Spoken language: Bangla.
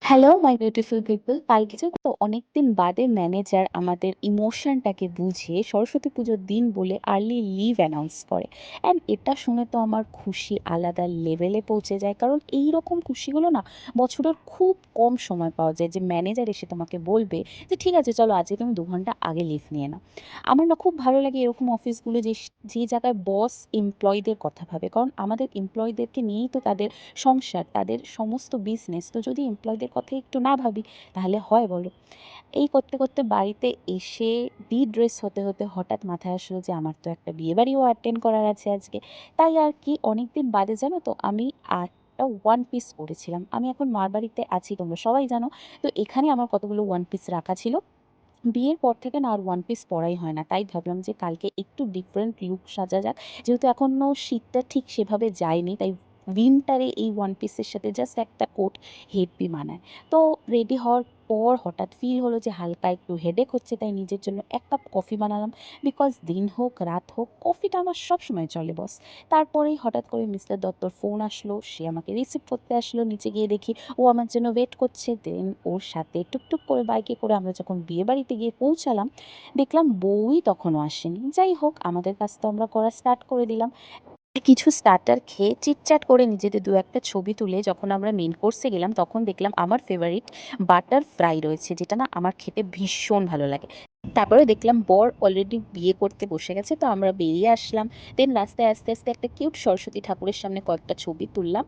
হ্যালো মাই বিউটিফুল পিপল, কালকে যে তো অনেকদিন বাদে ম্যানেজার আমাদের ইমোশনটাকে বুঝে সরস্বতী পুজোর দিন বলে আর্লি লিভ অ্যানাউন্স করে। অ্যান্ড এটা শুনে তো আমার খুশি আলাদা লেভেলে পৌঁছে যায়, কারণ এই রকম খুশিগুলো না বছরের খুব কম সময় পাওয়া যায় যে ম্যানেজার এসে তোমাকে বলবে যে ঠিক আছে চলো আজকে তুমি 2 ঘন্টা আগে লিভ নিয়ে নাও। আমার না খুব ভালো লাগে এরকম অফিসগুলো যে যে জায়গায় বস এমপ্লয়ীদের কথা ভাবে, কারণ আমাদের এমপ্লয়ীদেরকে নিয়েই তো তাদের সংসার, তাদের সমস্ত বিজনেস। তো যদি এমপ্লয়ীদের কথা একটু না ভাবি তাহলে হয় বলো? এই করতে করতে বাড়িতে এসে ড্রেস হতে হতে হঠাৎ মাথায় আসলো যে আমার তো একটা বিয়েবাড়িও অ্যাটেন্ড করার আছে আজকে। তাই আর কি অনেকদিন বাদে জানো তো আমি একটা ওয়ান পিস পরেছিলাম। আমি এখন মার বাড়িতে আছি, তোমরা সবাই জানো। তো এখানে আমার কতগুলো ওয়ান পিস রাখা ছিল। বিয়ের পর থেকে না আর ওয়ান পিস পরাই হয় না, তাই ভাবলাম যে কালকে একটু ডিফারেন্ট লুক সাজা যাক। যেহেতু এখনও শীতটা ঠিক সেভাবে যায়নি, তাই উইন্টারে এই ওয়ান পিসের সাথে জাস্ট একটা কোট হেভি মানায়। তো রেডি হওয়ার পর হঠাৎ ফিল হলো যে হালকা একটু হেডেক হচ্ছে, তাই নিজের জন্য 1 কাপ কফি বানালাম। বিকজ দিন হোক রাত হোক কফিটা আমার সবসময় চলে বস। তারপরেই হঠাৎ করে মিস্টার দত্তর ফোন আসলো, সে আমাকে রিসিভ করতে আসলো। নিচে গিয়ে দেখি ও আমার জন্য ওয়েট করছে। দেন ওর সাথে টুকটুক করে বাইকে করে আমরা যখন বিয়েবাড়িতে গিয়ে পৌঁছালাম, দেখলাম বউই তখনও আসেনি। যাই হোক, আমাদের কাজ তো আমরা করা স্টার্ট করে দিলাম। কিছু স্টার্টার খেয়ে চিটচ্যাট করে নিজেদের 2-1টা ছবি তুলে যখন আমরা মেইন কোর্সে গেলাম, তখন দেখলাম আমার ফেভারিট বাটার ফ্রাই রয়েছে, যেটা না আমার খেতে ভীষণ ভালো লাগে। তারপরে দেখলাম বর অলরেডি বিয়ে করতে বসে গেছে, তো আমরা বেরিয়ে আসলাম। দেন রাস্তায় আস্তে আস্তে একটা কিউট সরস্বতী ঠাকুরের সামনে কয়েকটা ছবি তুললাম।